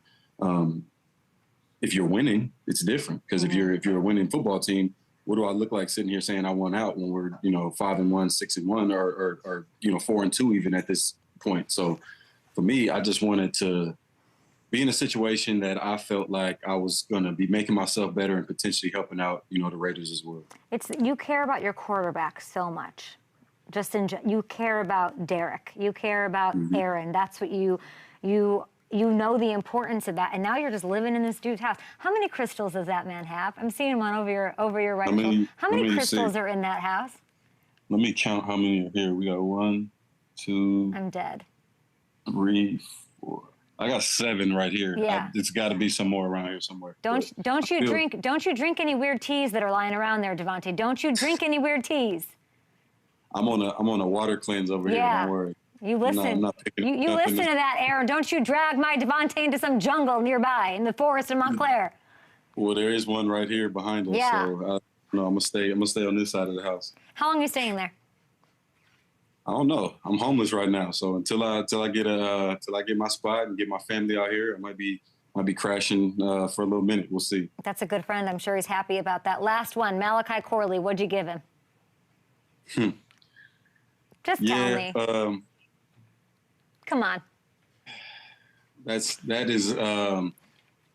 if you're winning, it's different, because if you're a winning football team, what do I look like sitting here saying I won out when we're, 5-1, 6-1, or 4-2 even at this point? So for me, I just wanted to be in a situation that I felt like I was going to be making myself better and potentially helping out, the Raiders as well. You care about your quarterback so much. You care about Derek. You care about Aaron. That's what you know the importance of that, and now you're just living in this dude's house. How many crystals does that man have? I'm seeing him on over your right shoulder. How many crystals are in that house? Let me count how many are here. We got 1, 2. I'm dead. 3, 4. I got 7 right here. Yeah. It's got to be some more around here somewhere. Don't you drink any weird teas that are lying around there, Davante? Don't you drink any weird teas? I'm on a water cleanse over here. Don't worry. You listen. You listen to that, Aaron. Don't you drag my Davante into some jungle nearby in the forest of Montclair. Well, there is one right here behind us. Yeah. So I'm gonna stay on this side of the house. How long are you staying there? I don't know. I'm homeless right now, so until I get my spot and get my family out here, I might be crashing for a little minute. We'll see. That's a good friend. I'm sure he's happy about that. Last one, Malachi Corley. What'd you give him? Just tell me. Come on. That is.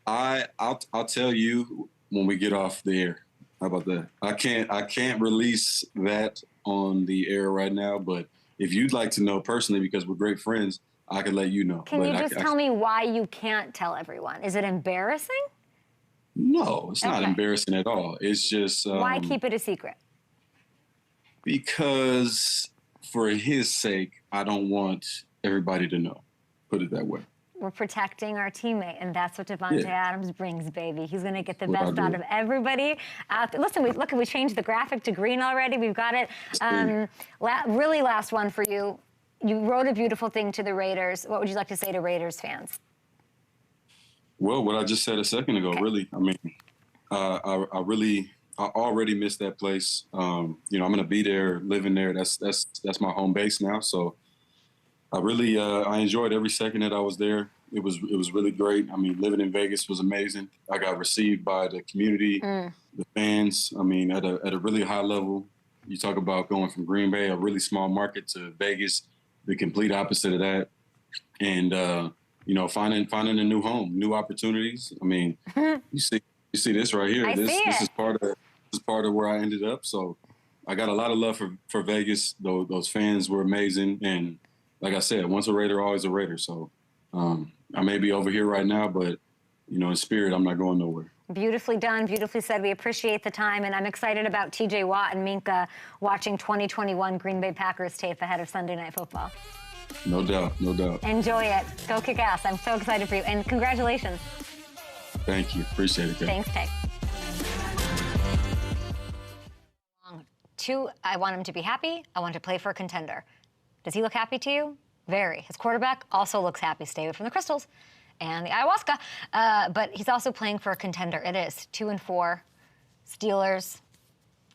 I'll tell you when we get off the air. How about that? I can't release that on the air right now, but if you'd like to know personally, because we're great friends, I could let you know. Can you just tell me why you can't tell everyone? Is it embarrassing? No, it's not embarrassing at all. It's just why keep it a secret? Because for his sake, I don't want everybody to know. Put it that way. We're protecting our teammate, and that's what Davante Adams brings, baby. He's going to get the best out of everybody out there. Listen, we changed the graphic to green already. We've got it. Really last one for you. You wrote a beautiful thing to the Raiders. What would you like to say to Raiders fans? Well, what I just said a second ago, really. I mean, I already miss that place. I'm going to be there, living there. That's my home base now. So I really I enjoyed every second that I was there. It was really great. I mean, living in Vegas was amazing. I got received by the community, the fans. I mean, at a really high level. You talk about going from Green Bay, a really small market, to Vegas, the complete opposite of that. And finding a new home, new opportunities. I mean, you You see this right here. I see it. This is part of where I ended up. So I got a lot of love for Vegas. Those fans were amazing. And like I said, once a Raider, always a Raider. So I may be over here right now, but, in spirit, I'm not going nowhere. Beautifully done, beautifully said. We appreciate the time, and I'm excited about T.J. Watt and Minka watching 2021 Green Bay Packers tape ahead of Sunday Night Football. No doubt, no doubt. Enjoy it. Go kick ass. I'm so excited for you, and congratulations. Thank you. Appreciate it, Kevin. Thanks, Tay. Two, I want him to be happy. I want to play for a contender. Does he look happy to you? Very. His quarterback also looks happy. Stay away from the crystals and the ayahuasca. But he's also playing for a contender. It is 2-4. Steelers.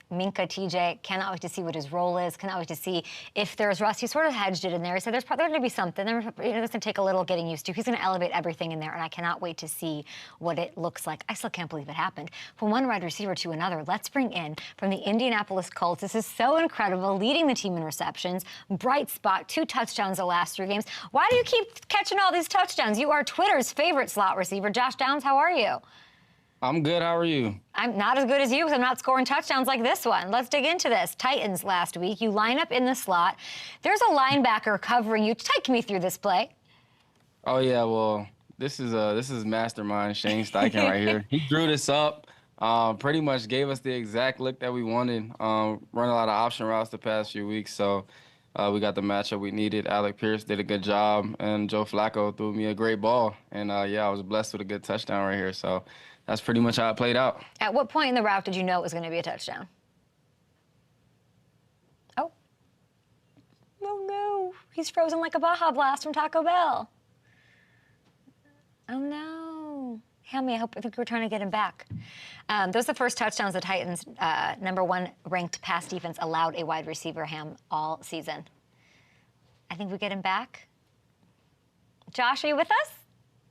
Minka, TJ, cannot wait to see what his role is. Cannot wait to see if there's rust. He sort of hedged it in there. He said there's probably going to be something. It's going to take a little getting used to. He's going to elevate everything in there, and I cannot wait to see what it looks like. I still can't believe it happened. From one wide receiver to another, let's bring in from the Indianapolis Colts. This is so incredible, leading the team in receptions. Bright spot, 2 touchdowns the last 3 games. Why do you keep catching all these touchdowns? You are Twitter's favorite slot receiver. Josh Downs, how are you? I'm good. How are you? I'm not as good as you because I'm not scoring touchdowns like this one. Let's dig into this. Titans last week. You line up in the slot. There's a linebacker covering you. Take me through this play. Oh, yeah. Well, this is mastermind Shane Steichen right here. He drew this up, pretty much gave us the exact look that we wanted. Run a lot of option routes the past few weeks, so we got the matchup we needed. Alec Pierce did a good job, and Joe Flacco threw me a great ball. And, I was blessed with a good touchdown right here. So that's pretty much how it played out. At what point in the route did you know it was going to be a touchdown? Oh. Oh, no. He's frozen like a Baja Blast from Taco Bell. Oh, no. Hammy, I think we're trying to get him back. Those are the first touchdowns the Titans, #1 ranked pass defense, allowed a wide receiver, Ham, all season. I think we get him back. Josh, are you with us?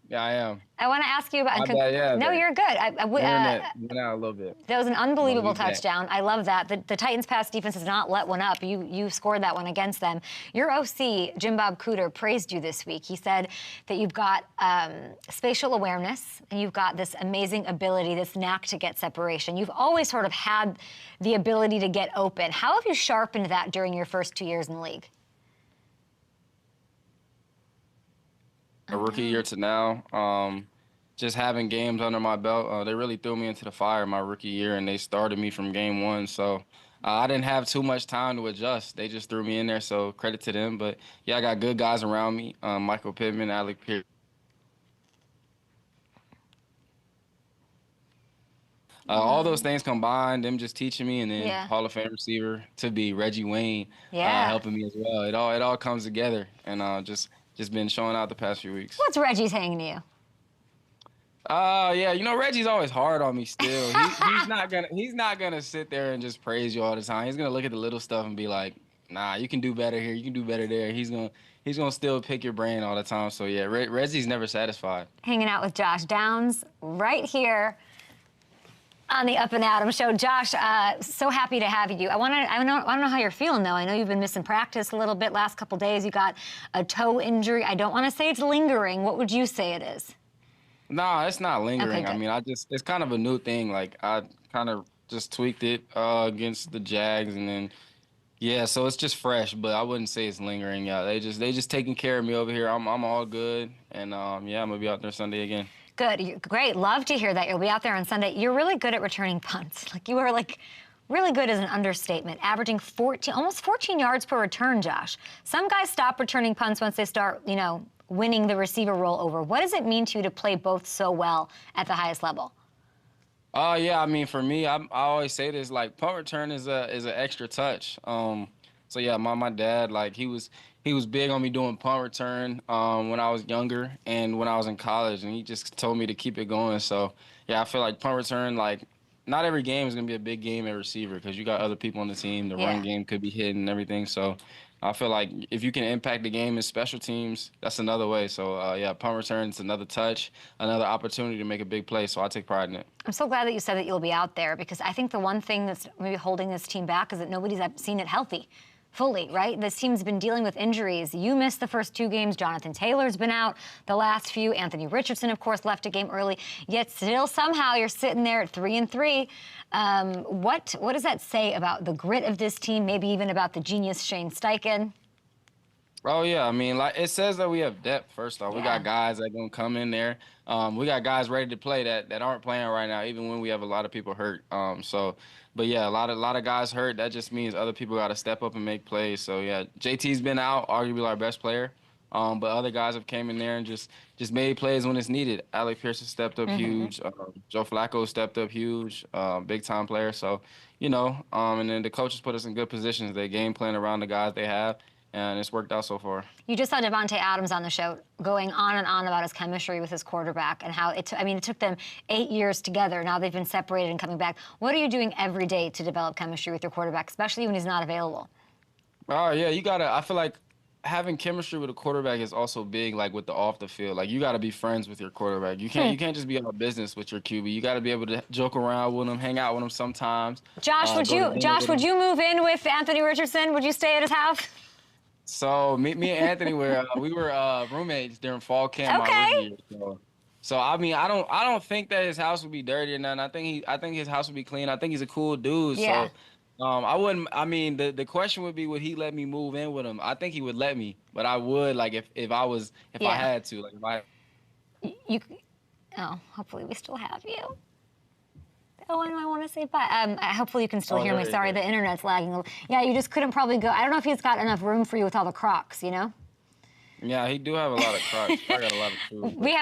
Yeah, I am. I want to ask you about. No, you're good. Internet went out a little bit. That was an unbelievable touchdown. I love that. The Titans' pass defense has not let one up. You scored that one against them. Your OC, Jim Bob Cooter, praised you this week. He said that you've got spatial awareness and you've got this amazing ability, this knack to get separation. You've always sort of had the ability to get open. How have you sharpened that during your first 2 years in the league? A rookie year to now, just having games under my belt, they really threw me into the fire my rookie year, and they started me from game 1. So I didn't have too much time to adjust. They just threw me in there, so credit to them. But, yeah, I got good guys around me, Michael Pittman, Alec Pierce. All those things combined, them just teaching me, and then Hall of Fame receiver to be Reggie Wayne helping me as well. It all comes together, and just been showing out the past few weeks. What's Reggie's hanging to you? Yeah, Reggie's always hard on me still. He's not gonna sit there and just praise you all the time. He's gonna look at the little stuff and be like, nah, you can do better here, you can do better there. He's gonna still pick your brain all the time. So yeah, Reggie's never satisfied. Hanging out with Josh Downs right here on the Up and Adams show. Josh, so happy to have you. I want to know how you're feeling, though. I know you've been missing practice a little bit last couple days. You got a toe injury. I don't want to say it's lingering. What would you say it is? No, it's not lingering. Okay, I mean, it's kind of a new thing. Like, I kind of just tweaked it against the Jags, and then, yeah, so it's just fresh, but I wouldn't say it's lingering. Yeah, they just taking care of me over here. I'm all good, and, yeah, I'm going to be out there Sunday again. Good. Great. Love to hear that. You'll be out there on Sunday. You're really good at returning punts. Like, you are, really good is an understatement, averaging almost 14 yards per return, Josh. Some guys stop returning punts once they start, winning the receiver role over. What does it mean to you to play both so well at the highest level? Yeah, I mean, for me, I always say this, punt return is an extra touch. So, yeah, my dad, he was big on me doing punt return when I was younger and when I was in college, and he just told me to keep it going. So, yeah, I feel like punt return, not every game is going to be a big game at receiver because you got other people on the team. The run game could be hit and everything. So, I feel like if you can impact the game in special teams, that's another way. So, yeah, punt return is another touch, another opportunity to make a big play. So, I take pride in it. I'm so glad that you said that you'll be out there because I think the one thing that's maybe holding this team back is that nobody's seen it healthy fully, right? This team's been dealing with injuries. You missed the first 2 games. Jonathan Taylor's been out the last few. Anthony Richardson, of course, left a game early. Yet still somehow you're sitting there at 3-3. What does that say about the grit of this team, maybe even about the genius Shane Steichen? Oh, yeah. I mean, like, it says that we have depth, first off. We got guys that going to come in there. We got guys ready to play that aren't playing right now, even when we have a lot of people hurt. But, yeah, a lot of guys hurt. That just means other people got to step up and make plays. So, yeah, JT's been out, arguably our best player. But other guys have came in there and just made plays when it's needed. Alec Pearson stepped up huge. Joe Flacco stepped up huge, big-time player. So, and then the coaches put us in good positions. They game plan around the guys they have. And it's worked out so far. You just saw Davante Adams on the show going on and on about his chemistry with his quarterback and how it took them 8 years together. Now they've been separated and coming back. What are you doing every day to develop chemistry with your quarterback, especially when he's not available? Oh, yeah, I feel like having chemistry with a quarterback is also big, like with the off the field. Like, you got to be friends with your quarterback. You can't just be on business with your QB. You got to be able to joke around with him, hang out with him sometimes. Josh, would you move in with Anthony Richardson? Would you stay at his house? So me and Anthony were roommates during fall camp. Okay. So I mean, I don't think that his house would be dirty or nothing. I think his house would be clean. I think he's a cool dude. Yeah. So I wouldn't. I mean, the question would be, would he let me move in with him? I think he would let me, but I would, like, if I had to, like, hopefully we still have you. Oh, and I want to say bye. Hopefully you can still hear me. Sorry, the internet's lagging a little. Yeah, you just couldn't probably go. I don't know if he's got enough room for you with all the Crocs, Yeah, he do have a lot of Crocs. I got a lot of food. We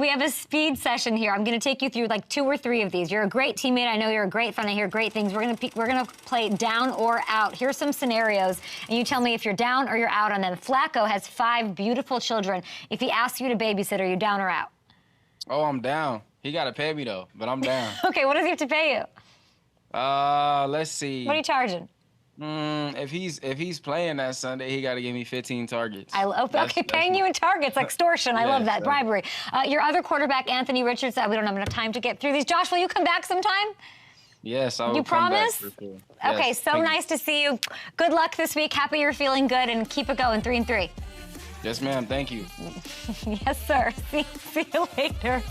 have a speed session here. I'm going to take you through like 2 or 3 of these. You're a great teammate. I know you're a great friend. I hear great things. We're gonna play down or out. Here's some scenarios, and you tell me if you're down or you're out on them. Flacco has 5 beautiful children. If he asks you to babysit, are you down or out? Oh, I'm down. He got to pay me, though, but I'm down. Okay, what does he have to pay you? Let's see. What are you charging? If he's playing that Sunday, he got to give me 15 targets. Paying you in targets, extortion. I love that, bribery. Your other quarterback, Anthony Richardson, we don't have enough time to get through these. Josh, will you come back sometime? Yes, I will. You promise? Come back for sure. Yes, okay, so nice to see you. Good luck this week. Happy you're feeling good, and keep it going, 3-3. Yes, ma'am. Thank you. Yes, sir. See you later.